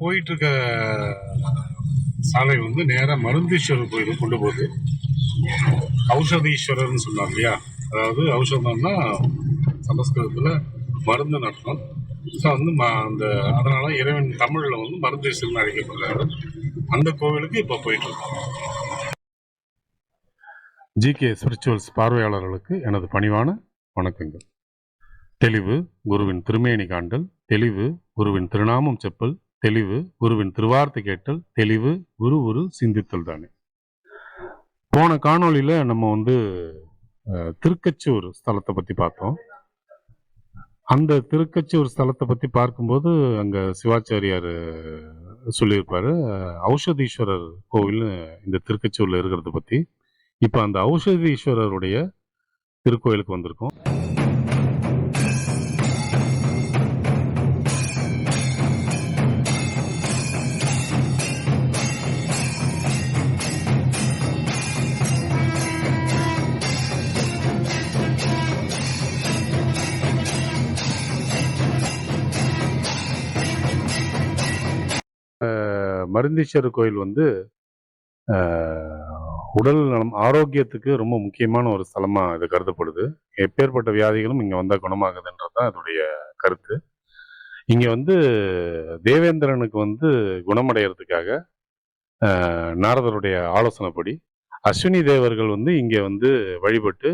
போயிட்டு இருக்க சாலை நேரா மருந்தீஸ்வரர் கோயிலுக்கு கொண்டு போகுது. ஔஷதீஸ்வரர்னு சொன்னார் இல்லையா, அதாவது ஔஷதம்னா சமஸ்கிருதத்துல மருந்து அர்த்தம். ஸோ அந்த அதனால இறைவன் தமிழ்ல மருந்தீஸ்வரன் அழைக்கப்படுறாரு. அந்த கோவிலுக்கு இப்போ போயிட்டு இருக்கோம். ஜிகே ஸ்பிரிச்சுவல்ஸ் பார்வையாளர்களுக்கு எனது பணிவான வணக்கங்கள். தெளிவு குருவின் திருமேனி காண்டல், தெளிவு குருவின் திருநாமம் செப்பல், தெளிவு குருவின் திருவார்த்தை கேட்டல், தெளிவு குரு குரு சிந்தித்தல் தானே. போன காணொளியில நம்ம திருக்கச்சூர் ஸ்தலத்தை பத்தி பார்த்தோம். அந்த திருக்கச்சூர் ஸ்தலத்தை பத்தி பார்க்கும்போது அங்க சிவாச்சாரியார் சொல்லியிருப்பாரு ஔஷதீஸ்வரர் கோவில் இந்த திருக்கச்சூர்ல இருக்கிறத பத்தி. இப்ப அந்த ஔஷதீஸ்வரருடைய திருக்கோயிலுக்கு வந்திருக்கோம். மருந்தீஸ்வரர் கோயில் உடல் நலம் ஆரோக்கியத்துக்கு ரொம்ப முக்கியமான ஒரு ஸ்தலமா இது கருதப்படுது. எப்பேற்பட்ட வியாதிகளும் இங்க வந்தா குணமாகுதுன்றதுதான் அதோடைய கருத்து. இங்க தேவேந்திரனுக்கு குணமடைகிறதுக்காக நாரதருடைய ஆலோசனைப்படி அஸ்வினி தேவர்கள் இங்க வழிபட்டு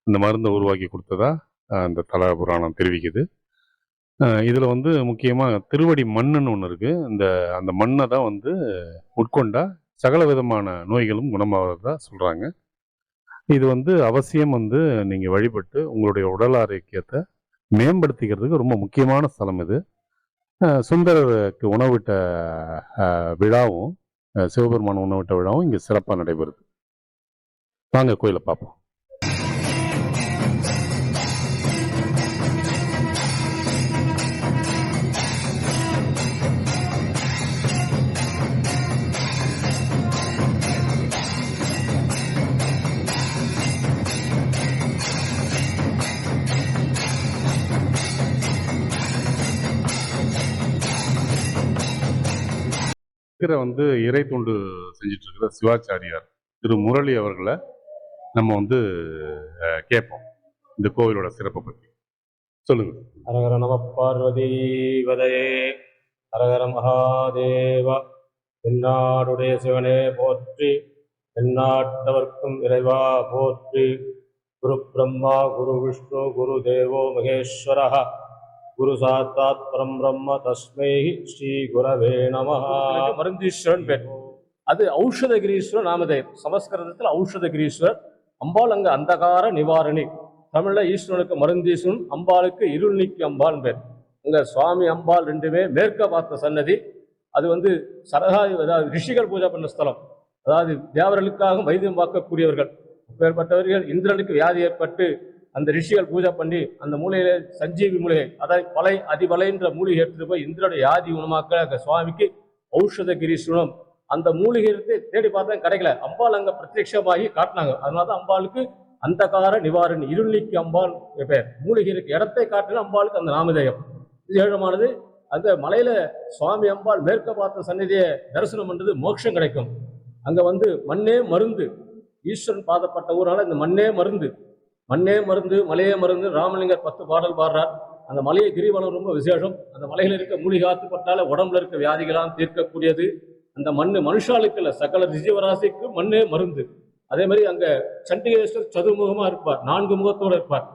இந்த மருந்தை உருவாக்கி கொடுத்ததா அந்த தல புராணம் தெரிவிக்குது. இதுல முக்கியமா திருவடி மண்ணுன்னு ஒண்ணு இருக்கு. அந்த மண்ணை தான் உட்கொண்டா சகல விதமான நோய்களும் குணமாகிறதா சொல்றாங்க. இது அவசியம் நீங்க வழிபட்டு உங்களுடைய உடல் ஆரோக்கியத்தை மேம்படுத்திக்கிறதுக்கு ரொம்ப முக்கியமான ஸ்தலம் இது. சுந்தரருக்கு உணவிட்ட விழாவும் சிவபெருமான் உணவிட்ட விழாவும் இங்க சிறப்பாக நடைபெறுது. வாங்க கோயிலை பார்ப்போம். இறை தொண்டு செஞ்சிட்டு இருக்கிற சிவாச்சாரியார் திரு முரளி அவர்களை நம்ம கேட்போம் இந்த கோவிலோட சிறப்பை பற்றி. சொல்லுங்க. ஹரஹர நம பார்வதி வதையே, ஹரஹர மகாதேவா. எந்நாடுடைய சிவனே போற்றி, எந்நாட்டவர்க்கும் இறைவா போற்றி. குரு பிரம்மா குரு விஷ்ணு குரு தேவோ மகேஸ்வரः, குரு சாத்தாத் பரம் பிரம்ம தஸ்மை ஸ்ரீ குரவே நமஹ. மருந்தீஸ்வரன் பேர். அது ஔஷதகிரீஸ்வரர் நாமதேயம். சமஸ்கிருதத்தில் ஔஷதகிரீஸ்வரர். அம்பாள் அங்க அந்தகார நிவாரணி. தமிழ்ல ஈஸ்வரனுக்கு மருந்தீஸ்வரன், அம்பாளுக்கு இருள் நீக்கி அம்பாள் பேர். அங்க சுவாமி அம்பாள் ரெண்டுமே மேற்க பார்த்த சன்னதி. அது சரகாதி, அதாவது ரிஷிகள் பூஜை பண்ண ஸ்தலம். அதாவது தேவர்களுக்காக வைத்தியம் பார்க்கக்கூடியவர்கள். அப்பேற்பட்டவர்கள் இந்திரனுக்கு வியாதி ஏற்பட்டு அந்த ரிஷிகள் பூஜை பண்ணி அந்த மூலையில சஞ்சீவி மூலிகை, அதாவது வலை அதிவலைன்ற மூலிகை எடுத்துட்டு போய் இந்திரனுடைய வியாதி குணமாக்க அங்க சுவாமிக்கு ஔஷதகிரீஸ்வரம். அந்த மூலிகை தேடி பார்த்தா கிடைக்கல. அம்பாள் அங்க பிரத்யட்சமாகி காட்டினாங்க. அதனாலதான் அம்பாளுக்கு அந்தகார நிவாரணி, இருள் நீக்கி அம்பாள் பேர். மூலிகை இருக்கு இடத்தை காட்டின அம்பாளுக்கு அந்த நாமதேயம் விசேஷமானது. அந்த மலையில சுவாமி அம்பாள் மேற்க பார்த்த சந்நிதியை தரிசனம் பண்றது மோட்சம் கிடைக்கும். அங்க மண்ணே மருந்து, ஈஸ்வரன் பாதப்பட்ட ஊரால இந்த மண்ணே மருந்து, மண்ணே மருந்து மலையே மருந்து. ராமலிங்கர் 10 பாடல் பாடுறார். அந்த மலையை கிரிவலம் ரொம்ப விசேஷம். அந்த மலையில இருக்க மூலிகை ஆத்துப்பட்டால உடம்புல இருக்க வியாதிகளாம் தீர்க்கக்கூடியது. அந்த மண்ணு மனுஷாளுக்கு இல்ல, சகல ஜீவராசிக்கு மண்ணே மருந்து. அதே மாதிரி அங்க சண்டிகேஸ்வர் சதுர்முகமா இருப்பார், 4 முகத்தோடு இருப்பார்.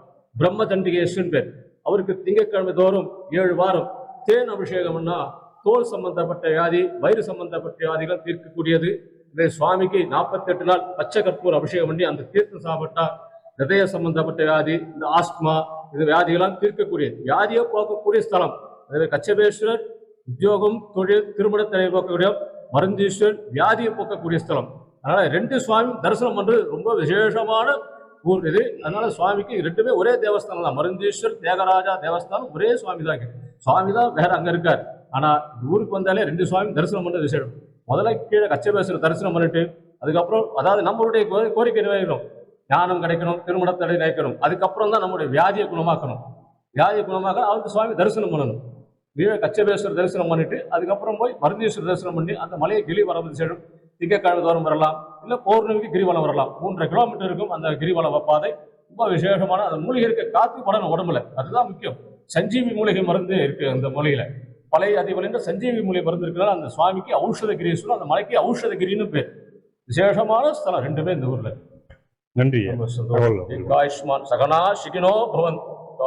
பிரம்ம சண்டிகேஸ்வரன் பேர். அவருக்கு திங்கட்கிழமை தோறும் 7 வாரம் தேன் அபிஷேகம்னா தோல் சம்பந்தப்பட்ட வியாதி, வயிறு சம்பந்தப்பட்ட வியாதிகள் தீர்க்கக்கூடியது. இந்த சுவாமிக்கு 48 நாள் பச்சை கற்பூர் அபிஷேகம் பண்ணி அந்த தீர்த்தம் சாப்பிட்டா ஹிருதய சம்பந்தப்பட்ட வியாதி, இந்த ஆஸ்துமா, இது வியாதிகளாம் தீர்க்கக்கூடியது, வியாதியை போக்கக்கூடிய ஸ்தலம். அதே கச்சபேஸ்வரர் உத்தியோகம், தொழில், திருமணத்தை போக்கக்கூடிய, மருந்தீஸ்வரர் வியாதியை போக்கக்கூடிய ஸ்தலம். அதனால 2 சுவாமி தரிசனம் பண்றது ரொம்ப விசேஷமான ஊர் இது. அதனால சுவாமிக்கு 2மே ஒரே தேவஸ்தானம் தான். மருந்தீஸ்வர் தியாகராஜா தேவஸ்தானம் ஒரே சுவாமி தான். சுவாமி தான் வேற அங்க இருக்கார். ஆனா ஊருக்கு வந்தாலே 2 சுவாமி தரிசனம் பண்றது விசேஷம். முதல்ல கீழே கச்சபேஸ்வரர் தரிசனம் பண்ணிட்டு அதுக்கப்புறம் அதாவது நம்மளுடைய கோரிக்கை நிறைவேறணும், ஞானம் கிடைக்கணும், திருமணத்தடை நினைக்கணும். அதுக்கப்புறம் தான் நம்முடைய வியாதியை குணமாக்கணும். வியாதியை குணமாக்க அவருக்கு சுவாமி தரிசனம் பண்ணணும். கச்சபேஸ்வரர் தரிசனம் பண்ணிட்டு அதுக்கப்புறம் போய் மருந்தீஸ்வரர் தரிசனம் பண்ணி அந்த மலையை கிரிவலம் சேரும். திங்கட்கிழமை தோறும் வரலாம், இல்லை பௌர்ணமிக்கு கிரிவலம் வரலாம். 3.5 கிலோமீட்டர் இருக்கும் அந்த கிரிவல பாதை. ரொம்ப விசேஷமான அந்த மூலிகை இருக்க காத்து படணும் உடம்புல, அதுதான் முக்கியம். சஞ்சீவி மூலிகை மருந்து இருக்கு அந்த மூலிகையில. பழைய அதிபலின்ற சஞ்சீவி மூலிகை மருந்து இருக்கிறனால அந்த சுவாமிக்கு ஔஷதகிரீஸ்வரர், அந்த மலைக்கு ஔஷதகிரின்னு பேர். விசேஷமான ஸ்தலம் ரெண்டுமே இந்த ஊர்ல. நன்றி. ஆயுஷ்மான் சகனா சிகினோ பவன்.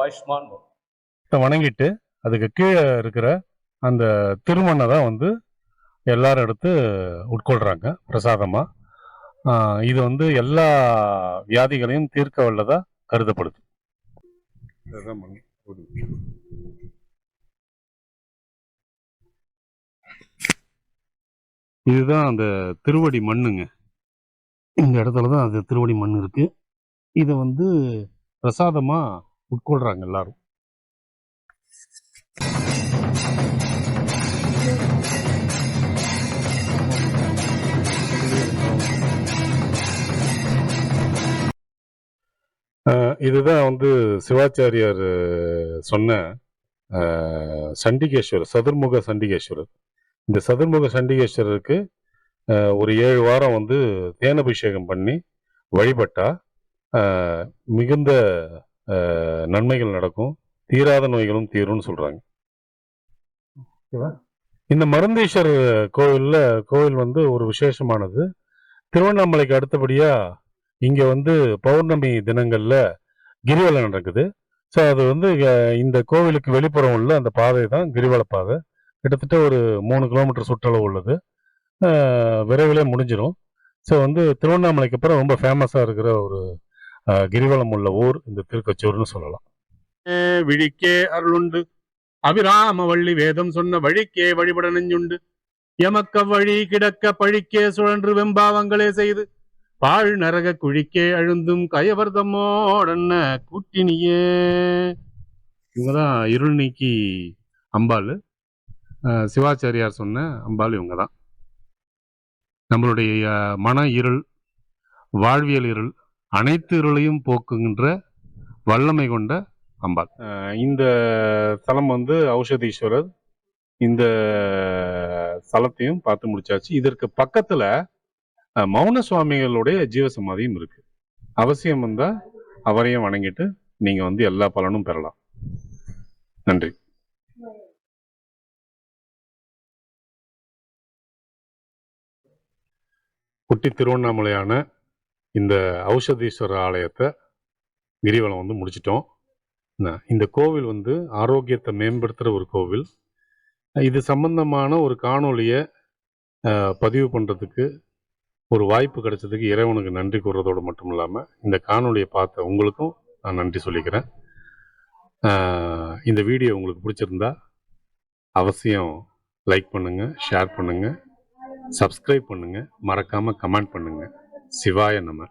ஆயுஷ்மான் வணங்கிட்டு அதுக்கு கீழே இருக்கிற அந்த திருமண்ணை தான் வந்து எல்லாரும் எடுத்து உட்கொள்றாங்க பிரசாதமா. இது வந்து எல்லா வியாதிகளையும் தீர்க்க வல்லதா கருதப்படுது. இதுதான் அந்த திருவடி மண்ணுங்க. இந்த இடத்துல தான் அது திருவடி மண் இருக்கு. இதை வந்து பிரசாதமா உட்கொள்றாங்க எல்லாரும். இதுதான் வந்து சிவாச்சாரியார் சொன்ன சண்டிகேஸ்வரர், சதுர்முக சண்டிகேஸ்வரர். இந்த சதுர்முக சண்டிகேஸ்வரருக்கு ஒரு 7 வாரம் வந்து தேனபிஷேகம் பண்ணி வழிபட்டா மிகுந்த நன்மைகள் நடக்கும், தீராத நோய்களும் தீரும்னு சொல்றாங்க. இந்த மருந்தீஸ்வரர் கோவில் வந்து ஒரு விசேஷமானது. திருவண்ணாமலைக்கு அடுத்தபடியா இங்க வந்து பௌர்ணமி தினங்கள்ல கிரிவலம் நடக்குது. ஸோ அது வந்து இந்த கோவிலுக்கு வெளிப்புறம் உள்ள அந்த பாதை தான் கிரிவல பாதை. கிட்டத்தட்ட ஒரு 3 கிலோமீட்டர் சுற்றளவு உள்ளது. விரைவிலே முடிஞ்சிடும். ஸோ வந்து திருவண்ணாமலைக்கு அப்புறம் ரொம்ப ஃபேமஸாக இருக்கிற ஒரு கிரிவலம் உள்ள ஊர் இந்த திருக்கச்சூர்னு சொல்லலாம். விழிக்கே அருளுண்டு அபிராம வள்ளி வேதம் சொன்ன வழிக்கே வழிபட நெஞ்சுண்டு எமக்க வழி கிடக்க பழிக்கே சுழன்று வெம்பாவங்களே செய்து பாழ் நரக குழிக்கே அழுந்தும் கயவர்தமோடன்ன கூட்டினியே. இவங்கதான் இருள் நீக்கி அம்பாள். சிவாச்சாரியார் சொன்ன அம்பாள் இவங்க தான். நம்மளுடைய மன இருள், வாழ்வியல் இருள், அனைத்து இருளையும் போக்குகின்ற வல்லமை கொண்ட அம்பாள். இந்த ஸ்தலம் வந்து ஔஷதீஸ்வரர். இந்த ஸ்தலத்தையும் பார்த்து முடிச்சாச்சு. இதற்கு பக்கத்துல மௌன சுவாமிகளுடைய ஜீவசமாதியும் இருக்கு. அவசியம் வந்தா அவரையும் வணங்கிட்டு நீங்க வந்து எல்லா பலனும் பெறலாம். நன்றி. குட்டி திருவண்ணாமலையான இந்த ஔஷதீஸ்வரர் ஆலயத்தை கிரிவலம் வந்து முடிச்சிட்டோம். இந்த கோவில் வந்து ஆரோக்கியத்தை மேம்படுத்துகிற ஒரு கோவில். இது சம்பந்தமான ஒரு காணொலியை பதிவு பண்ணுறதுக்கு ஒரு வாய்ப்பு கிடைச்சதுக்கு இறைவனுக்கு நன்றி கூறுறதோடு மட்டும் இல்லாமல் இந்த காணொலியை பார்த்த உங்களுக்கும் நான் நன்றி சொல்லிக்கிறேன். இந்த வீடியோ உங்களுக்கு பிடிச்சிருந்தா அவசியம் லைக் பண்ணுங்கள், ஷேர் பண்ணுங்கள், சப்ஸ்கிரைப் பண்ணுங்கள், மறக்காமல் கமெண்ட் பண்ணுங்கள். சிவாய நம.